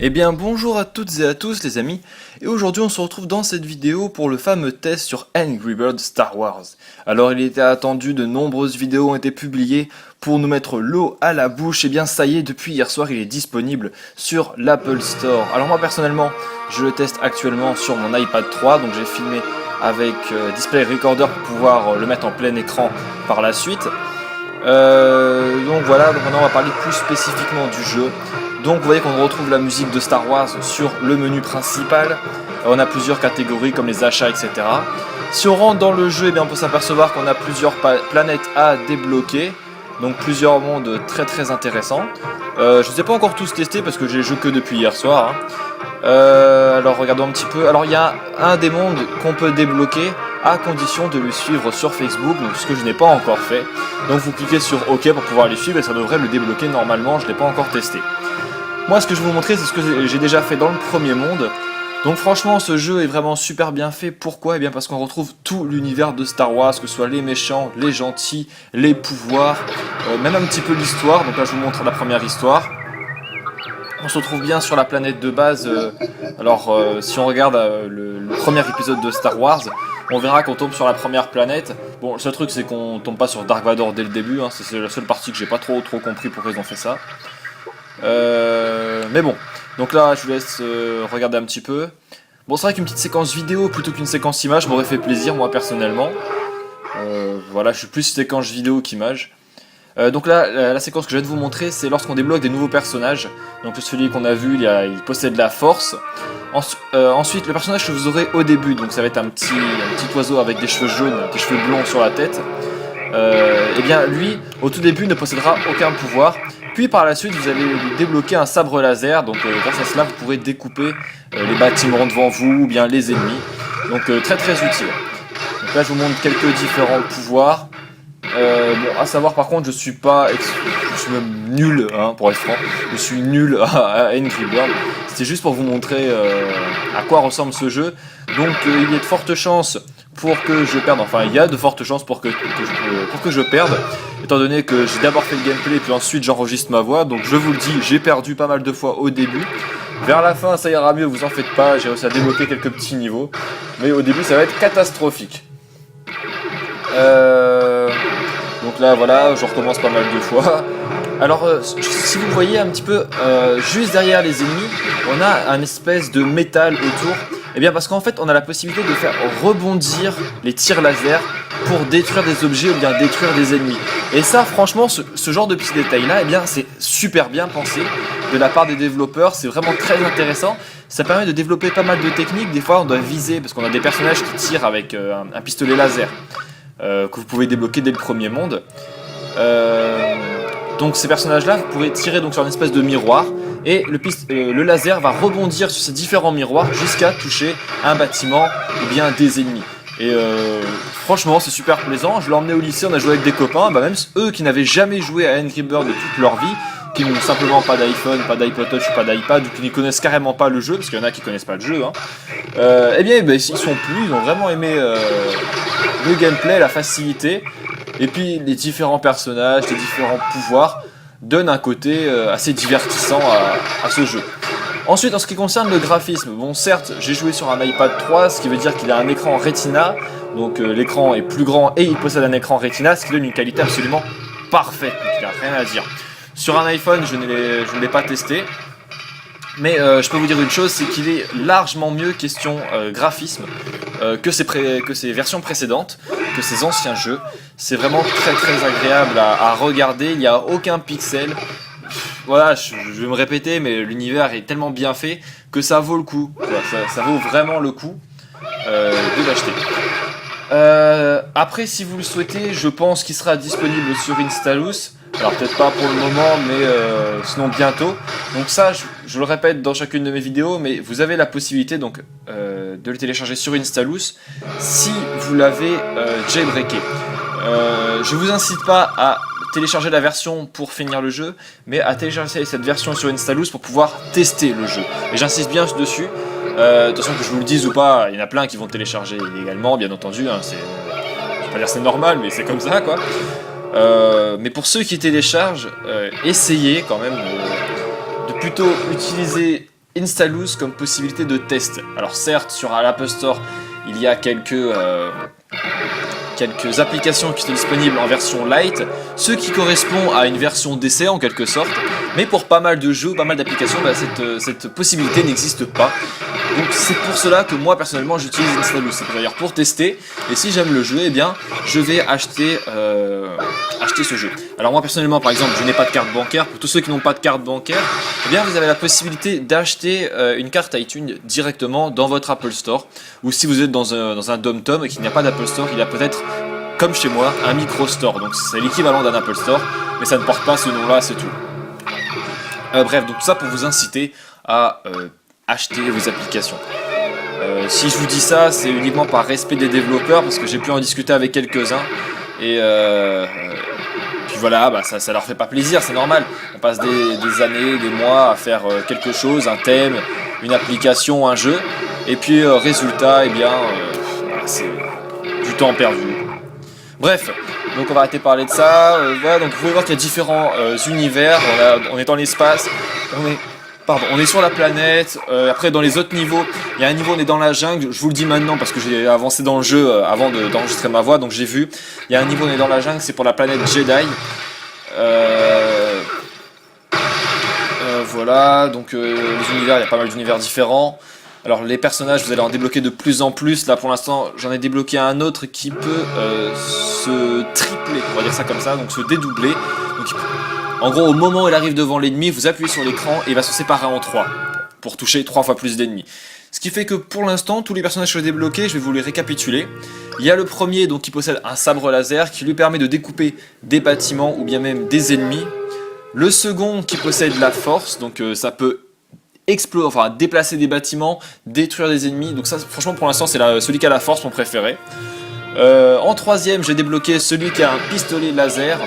Eh bien bonjour à toutes et à tous les amis, et aujourd'hui on se retrouve dans cette vidéo pour le fameux test sur Angry Birds Star Wars. Alors il était attendu, de nombreuses vidéos ont été publiées pour nous mettre l'eau à la bouche, et bien ça y est, depuis hier soir il est disponible sur l'Apple Store. Alors moi personnellement, je le teste actuellement sur mon iPad 3, donc j'ai filmé avec Display Recorder pour pouvoir le mettre en plein écran par la suite. Donc voilà, donc maintenant on va parler plus spécifiquement du jeu. Donc vous voyez qu'on retrouve la musique de Star Wars sur le menu principal. On a plusieurs catégories comme les achats, etc. Si on rentre dans le jeu, eh bien, on peut s'apercevoir qu'on a plusieurs planètes à débloquer. Donc plusieurs mondes très très intéressants. Je ne les ai pas encore tous testés parce que j'ai joué que depuis hier soir. Alors regardons un petit peu. Alors il y a un des mondes qu'on peut débloquer à condition de le suivre sur Facebook, donc ce que je n'ai pas encore fait. Donc vous cliquez sur OK pour pouvoir les suivre et ça devrait le débloquer normalement, je ne l'ai pas encore testé. Moi ce que je vais vous montrer c'est ce que j'ai déjà fait dans le premier monde. Donc franchement ce jeu est vraiment super bien fait. Pourquoi ? Eh bien parce qu'on retrouve tout l'univers de Star Wars, que ce soit les méchants, les gentils, les pouvoirs, même un petit peu l'histoire. Donc là je vous montre la première histoire. On se retrouve bien sur la planète de base. Si on regarde le premier épisode de Star Wars, on verra qu'on tombe sur la première planète. Bon, le seul truc c'est qu'on tombe pas sur Dark Vador dès le début, hein. C'est la seule partie que j'ai pas trop compris pourquoi ils ont fait ça. Mais bon, donc là je vous laisse regarder un petit peu. Bon, c'est vrai qu'une petite séquence vidéo plutôt qu'une séquence image m'aurait fait plaisir moi personnellement. Voilà, je suis plus séquence vidéo qu'image. Donc là, la séquence que je vais de vous montrer, c'est lorsqu'on débloque des nouveaux personnages. Donc celui qu'on a vu, il possède la force. Ensuite, le personnage que vous aurez au début, donc ça va être un petit oiseau avec des cheveux jaunes, des cheveux blonds sur la tête. Et bien lui, au tout début, ne possédera aucun pouvoir. Puis par la suite, vous allez lui débloquer un sabre laser. Donc grâce à cela, vous pourrez découper les bâtiments devant vous ou bien les ennemis. Donc très très utile. Donc là, je vous montre quelques différents pouvoirs. Bon, à savoir par contre, je suis même nul, hein, pour être franc. Je suis nul à Angry Birds. C'était juste pour vous montrer à quoi ressemble ce jeu. Donc il y a de fortes chances pour que je perde. Enfin, il y a de fortes chances pour que je perde. Étant donné que j'ai d'abord fait le gameplay et puis ensuite j'enregistre ma voix. Donc je vous le dis, j'ai perdu pas mal de fois au début. Vers la fin, ça ira mieux, vous en faites pas. J'ai réussi à débloquer quelques petits niveaux. Mais au début, ça va être catastrophique. Donc là voilà, je recommence pas mal de fois. Alors si vous voyez un petit peu juste derrière les ennemis, on a un espèce de métal autour. Et bien parce qu'en fait on a la possibilité de faire rebondir les tirs laser pour détruire des objets ou bien détruire des ennemis. Et ça franchement ce genre de petits détails là, eh bien c'est super bien pensé de la part des développeurs, c'est vraiment très intéressant. Ça permet de développer pas mal de techniques. Des fois on doit viser parce qu'on a des personnages qui tirent avec un pistolet laser. Que vous pouvez débloquer dès le premier monde. Donc ces personnages-là, vous pouvez tirer donc sur une espèce de miroir et le laser va rebondir sur ces différents miroirs jusqu'à toucher un bâtiment ou bien des ennemis. Et franchement, c'est super plaisant. Je l'ai emmené au lycée, on a joué avec des copains, même eux qui n'avaient jamais joué à Angry Birds de toute leur vie, qui n'ont simplement pas d'iPhone, pas d'iPod Touch, pas d'iPad, ou qui ne connaissent carrément pas le jeu, parce qu'il y en a qui connaissent pas le jeu, hein. Eh bien, ils sont plu, ils ont vraiment aimé le gameplay, la facilité, et puis les différents personnages, les différents pouvoirs donnent un côté assez divertissant à ce jeu. Ensuite, en ce qui concerne le graphisme, bon certes, j'ai joué sur un iPad 3, ce qui veut dire qu'il a un écran Retina, donc l'écran est plus grand et il possède un écran Retina, ce qui donne une qualité absolument parfaite, donc il n'y a rien à dire. Sur un iPhone, je ne l'ai pas testé, mais je peux vous dire une chose, c'est qu'il est largement mieux question graphisme que ses versions précédentes, que ses anciens jeux. C'est vraiment très très agréable à regarder, il n'y a aucun pixel. Voilà, je vais me répéter, mais l'univers est tellement bien fait que ça vaut le coup. Ça vaut vraiment le coup de l'acheter. Après, si vous le souhaitez, je pense qu'il sera disponible sur Installous. Alors peut-être pas pour le moment, mais sinon bientôt. Donc ça, je le répète dans chacune de mes vidéos, mais vous avez la possibilité donc de le télécharger sur Installous si vous l'avez jailbreaké. Je vous incite pas à télécharger la version pour finir le jeu, mais à télécharger cette version sur Installous pour pouvoir tester le jeu. Et j'insiste bien dessus. Attention que je vous le dise ou pas, il y en a plein qui vont télécharger illégalement, bien entendu. Hein, je vais pas dire c'est normal, mais c'est comme ça, quoi. Mais pour ceux qui téléchargent, essayez quand même de plutôt utiliser Installous comme possibilité de test. Alors certes, sur l'Apple Store, il y a quelques applications qui sont disponibles en version light, ce qui correspond à une version d'essai en quelque sorte, mais pour pas mal de jeux, pas mal d'applications, bah, cette possibilité n'existe pas. Donc c'est pour cela que moi personnellement j'utilise Installous, c'est d'ailleurs pour tester, et si j'aime le jeu, eh bien je vais acheter ce jeu. Alors moi personnellement par exemple je n'ai pas de carte bancaire, pour tous ceux qui n'ont pas de carte bancaire, eh bien vous avez la possibilité d'acheter une carte iTunes directement dans votre Apple Store, ou si vous êtes dans un DOM-TOM et qu'il n'y a pas d'Apple Store, il y a peut-être, comme chez moi, un micro store, donc c'est l'équivalent d'un Apple Store, mais ça ne porte pas ce nom-là, c'est tout. Bref, donc tout ça pour vous inciter à acheter vos applications. Si je vous dis ça, c'est uniquement par respect des développeurs, parce que j'ai pu en discuter avec quelques-uns, et puis voilà, bah ça leur fait pas plaisir, c'est normal. On passe des années, des mois à faire quelque chose, un thème, une application, un jeu, et puis résultat, eh bien, c'est du temps perdu. Bref, donc on va arrêter de parler de ça. Voilà, donc vous pouvez voir qu'il y a différents univers. On est dans l'espace, on est sur la planète. Après, dans les autres niveaux, il y a un niveau, on est dans la jungle. Je vous le dis maintenant parce que j'ai avancé dans le jeu avant d'enregistrer ma voix, donc j'ai vu. Il y a un niveau, on est dans la jungle, c'est pour la planète Jedi. Voilà, donc les univers, il y a pas mal d'univers différents. Alors les personnages, vous allez en débloquer de plus en plus. Là pour l'instant, j'en ai débloqué un autre qui peut se tripler, on va dire ça comme ça, donc se dédoubler. Donc, en gros, au moment où il arrive devant l'ennemi, vous appuyez sur l'écran et il va se séparer en 3 pour toucher 3 fois plus d'ennemis. Ce qui fait que pour l'instant, tous les personnages que j'ai débloqués, je vais vous les récapituler. Il y a le premier donc, qui possède un sabre laser qui lui permet de découper des bâtiments ou bien même des ennemis. Le second qui possède la force, donc ça peut déplacer des bâtiments, détruire des ennemis. Donc ça, franchement, pour l'instant, c'est celui qui a la force, mon préféré. En troisième, j'ai débloqué celui qui a un pistolet laser.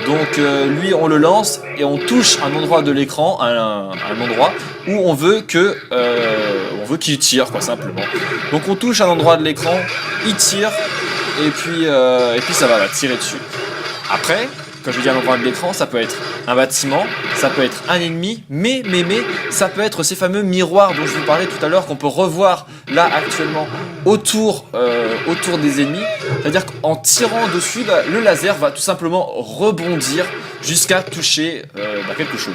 Donc lui, on le lance et on touche un endroit de l'écran, un endroit où on veut qu'il tire, quoi, simplement. Donc on touche un endroit de l'écran, il tire, et puis ça va tirer dessus. Après, quand je dis un endroit de l'écran, ça peut être un bâtiment, ça peut être un ennemi, mais ça peut être ces fameux miroirs dont je vous parlais tout à l'heure qu'on peut revoir là actuellement autour des ennemis. C'est-à-dire qu'en tirant dessus, le laser va tout simplement rebondir jusqu'à toucher quelque chose.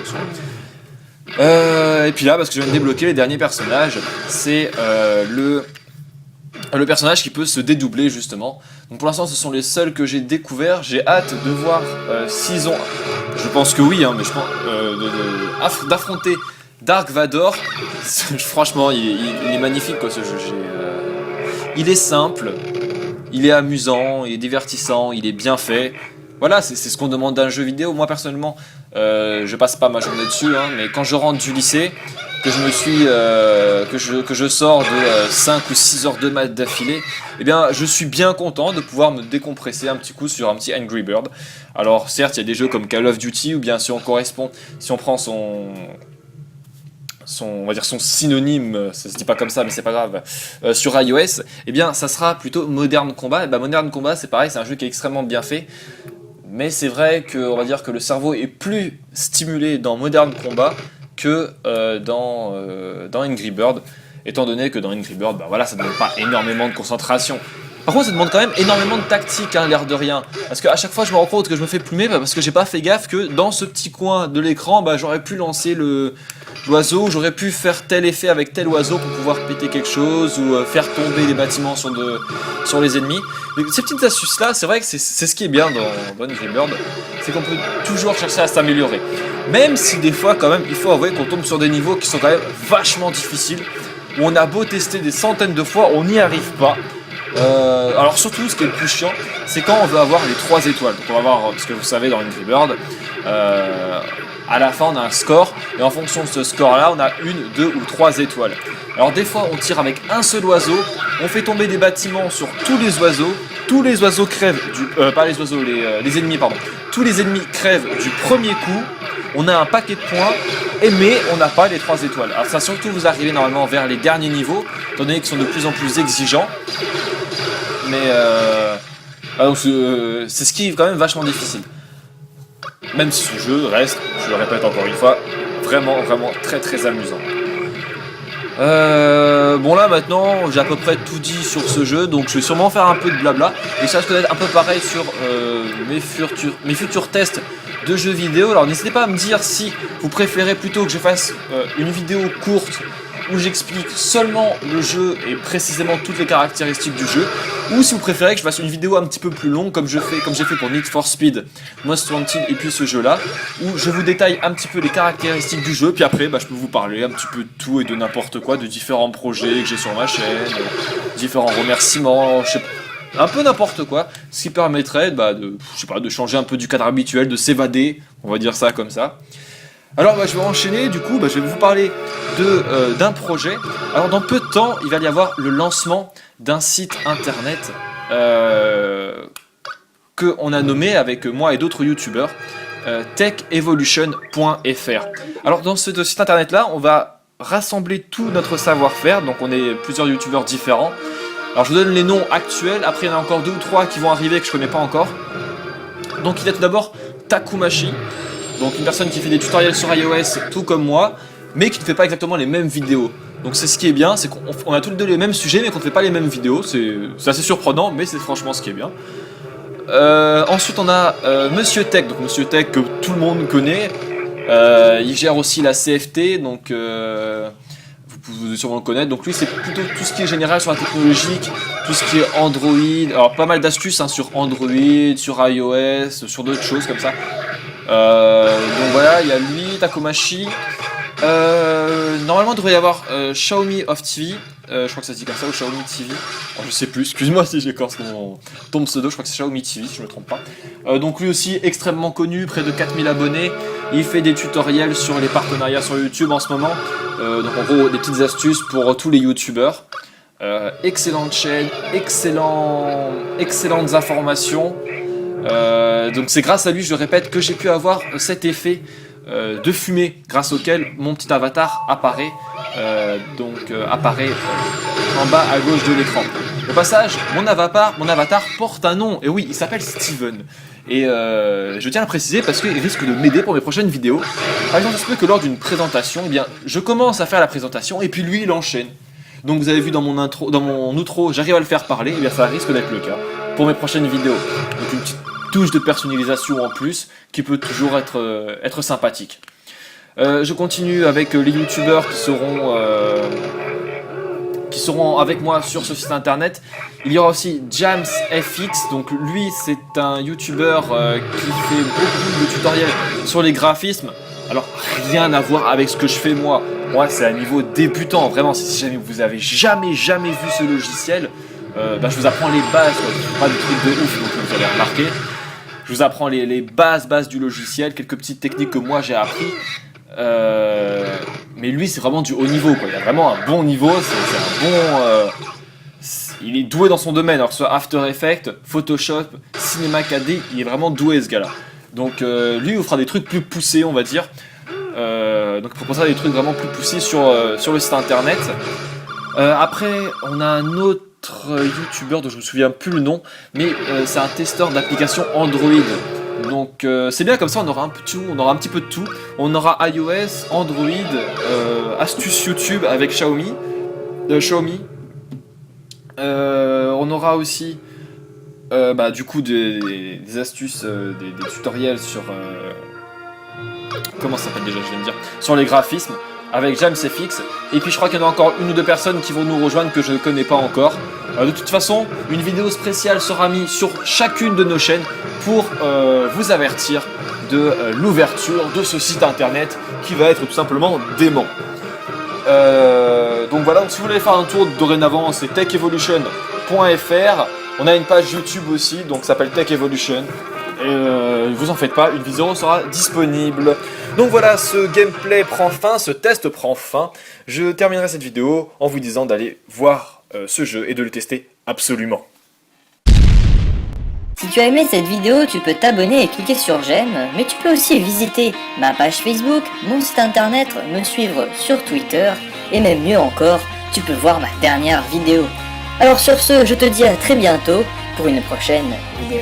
Et puis là, parce que je viens de débloquer les derniers personnages, c'est le personnage qui peut se dédoubler justement. Donc pour l'instant ce sont les seuls que j'ai découverts. J'ai hâte de voir s'ils ont... Je pense que oui, hein, mais je pense d'affronter Dark Vador. Franchement il est magnifique quoi, ce jeu. Il est simple, il est amusant, il est divertissant, il est bien fait. Voilà, c'est ce qu'on demande d'un jeu vidéo. Moi personnellement, je passe pas ma journée dessus, hein, mais quand je rentre du lycée, que je sors de 5 ou 6 heures de maths d'affilée, eh bien je suis bien content de pouvoir me décompresser un petit coup sur un petit Angry Bird. Alors certes, il y a des jeux comme Call of Duty, ou bien si on prend on va dire son synonyme, ça se dit pas comme ça mais c'est pas grave, sur iOS, eh bien ça sera plutôt Modern Combat. Et ben Modern Combat c'est pareil, c'est un jeu qui est extrêmement bien fait, mais c'est vrai on va dire que le cerveau est plus stimulé dans Modern Combat que dans Angry Bird, étant donné que dans Angry Bird, voilà, ça ne demande pas énormément de concentration. Par contre, ça demande quand même énormément de tactique, hein, l'air de rien. Parce qu'à chaque fois, je me rends compte que je me fais plumer parce que j'ai pas fait gaffe que dans ce petit coin de l'écran, j'aurais pu lancer l'oiseau, j'aurais pu faire tel effet avec tel oiseau pour pouvoir péter quelque chose ou faire tomber des bâtiments sur les ennemis. Mais ces petites astuces-là, c'est vrai que c'est ce qui est bien dans Angry Bird, c'est qu'on peut toujours chercher à s'améliorer. Même si des fois, quand même, il faut avouer qu'on tombe sur des niveaux qui sont quand même vachement difficiles, où on a beau tester des centaines de fois, on n'y arrive pas. Alors surtout, ce qui est le plus chiant, c'est quand on veut avoir les 3 étoiles. Donc on va voir, parce que vous savez, dans Angry Bird, à la fin on a un score, et en fonction de ce score-là, on a 1, 2 ou 3 étoiles. Alors des fois, on tire avec un seul oiseau, on fait tomber des bâtiments sur tous les oiseaux crèvent les ennemis, pardon. Tous les ennemis crèvent du premier coup, on a un paquet de points, mais on n'a pas les 3 étoiles. Alors ça surtout vous arrivez normalement vers les derniers niveaux, étant donné qu'ils sont de plus en plus exigeants. Mais c'est ce qui est quand même vachement difficile. Même si ce jeu reste, je le répète encore une fois, vraiment très très amusant. Bon là maintenant j'ai à peu près tout dit sur ce jeu, donc je vais sûrement faire un peu de blabla et ça va être un peu pareil sur mes futurs tests de jeux vidéo. Alors n'hésitez pas à me dire si vous préférez plutôt que je fasse une vidéo courte où j'explique seulement le jeu et précisément toutes les caractéristiques du jeu, ou si vous préférez que je fasse une vidéo un petit peu plus longue comme j'ai fait pour Need for Speed, Most Wanted et puis ce jeu là, où je vous détaille un petit peu les caractéristiques du jeu, puis après je peux vous parler un petit peu de tout et de n'importe quoi, de différents projets que j'ai sur ma chaîne, différents remerciements, je sais pas, un peu n'importe quoi, ce qui permettrait de changer un peu du cadre habituel, de s'évader, on va dire ça comme ça. Alors je vais enchaîner, du coup je vais vous parler d'un projet. Alors dans peu de temps, il va y avoir le lancement d'un site internet qu'on a nommé avec moi et d'autres youtubeurs techevolution.fr. Alors dans ce site internet là, on va rassembler tout notre savoir-faire, donc on est plusieurs youtubeurs différents. Alors je vous donne les noms actuels, après il y en a encore 2 ou 3 qui vont arriver que je connais pas encore. Donc il y a tout d'abord Takumashi. Donc une personne qui fait des tutoriels sur iOS tout comme moi, mais qui ne fait pas exactement les mêmes vidéos. Donc c'est ce qui est bien, c'est qu'on a tous les deux les mêmes sujets, mais qu'on ne fait pas les mêmes vidéos. C'est assez surprenant, mais c'est franchement ce qui est bien. Ensuite on a Monsieur Tech, donc Monsieur Tech que tout le monde connaît. Il gère aussi la CFT, donc vous pouvez sûrement le connaître. Donc lui c'est plutôt tout ce qui est général sur la technologie, tout ce qui est Android. Alors pas mal d'astuces sur Android, sur iOS, sur d'autres choses comme ça. Donc voilà, il y a lui, Takumashi. Normalement il devrait y avoir Xiaomi of TV, je crois que ça se dit comme ça, ou Xiaomi TV, alors, je sais plus, excuse-moi si j'écorce ton pseudo, je crois que c'est Xiaomi TV si je me trompe pas. Donc lui aussi extrêmement connu, près de 4000 abonnés, il fait des tutoriels sur les partenariats sur YouTube en ce moment, donc en gros des petites astuces pour tous les youtubeurs. Excellente chaîne, excellentes informations. Donc c'est grâce à lui, je le répète, que j'ai pu avoir cet effet de fumée grâce auquel mon petit avatar apparaît, apparaît en bas à gauche de l'écran. Au passage, mon avatar porte un nom, et oui, il s'appelle Steven. Et je tiens à le préciser parce qu'il risque de m'aider pour mes prochaines vidéos. Par exemple, il se peut que lors d'une présentation, eh bien, je commence à faire la présentation et puis lui il enchaîne. Donc vous avez vu dans mon outro, j'arrive à le faire parler, et bien ça risque d'être le cas pour mes prochaines vidéos. Donc une petite touche de personnalisation en plus qui peut toujours être sympathique. Je continue avec les youtubeurs qui seront avec moi sur ce site internet. Il y aura aussi JamsFX, donc lui c'est un youtubeur qui fait beaucoup de tutoriels sur les graphismes. Alors rien à voir avec ce que je fais moi. Moi c'est un niveau débutant, vraiment si jamais vous avez jamais vu ce logiciel, je vous apprends les bases, pas des trucs de ouf donc vous allez remarquer. Je vous apprends les bases du logiciel, quelques petites techniques que moi j'ai appris. Mais lui c'est vraiment du haut niveau quoi. Il a vraiment un bon niveau, c'est un bon... il est doué dans son domaine, alors que ce soit After Effects, Photoshop, Cinema 4D, il est vraiment doué ce gars là. Donc lui il vous fera des trucs plus poussés on va dire. Donc il proposera des trucs vraiment plus poussés sur le site internet. Après on a un autre youtubeur dont je me souviens plus le nom, mais c'est un testeur d'applications Android. Donc c'est bien comme ça, on aura un petit peu de tout. On aura iOS, Android, astuces YouTube avec Xiaomi. On aura aussi du coup des astuces, des tutoriels sur comment ça s'appelle déjà, je viens de dire, sur les graphismes avec JamsFX. Et puis je crois qu'il y en a encore 1 ou 2 personnes qui vont nous rejoindre que je ne connais pas encore. De toute façon, une vidéo spéciale sera mise sur chacune de nos chaînes pour vous avertir de l'ouverture de ce site internet qui va être tout simplement dément. Donc voilà, donc si vous voulez faire un tour dorénavant, c'est techevolution.fr. On a une page YouTube aussi, donc ça s'appelle Tech Evolution. Vous en faites pas, une vidéo sera disponible. Donc voilà, ce gameplay prend fin, ce test prend fin. Je terminerai cette vidéo en vous disant d'aller voir ce jeu et de le tester absolument. Si tu as aimé cette vidéo, tu peux t'abonner et cliquer sur j'aime, mais tu peux aussi visiter ma page Facebook, mon site internet, me suivre sur Twitter, et même mieux encore, tu peux voir ma dernière vidéo. Alors sur ce, je te dis à très bientôt pour une prochaine vidéo.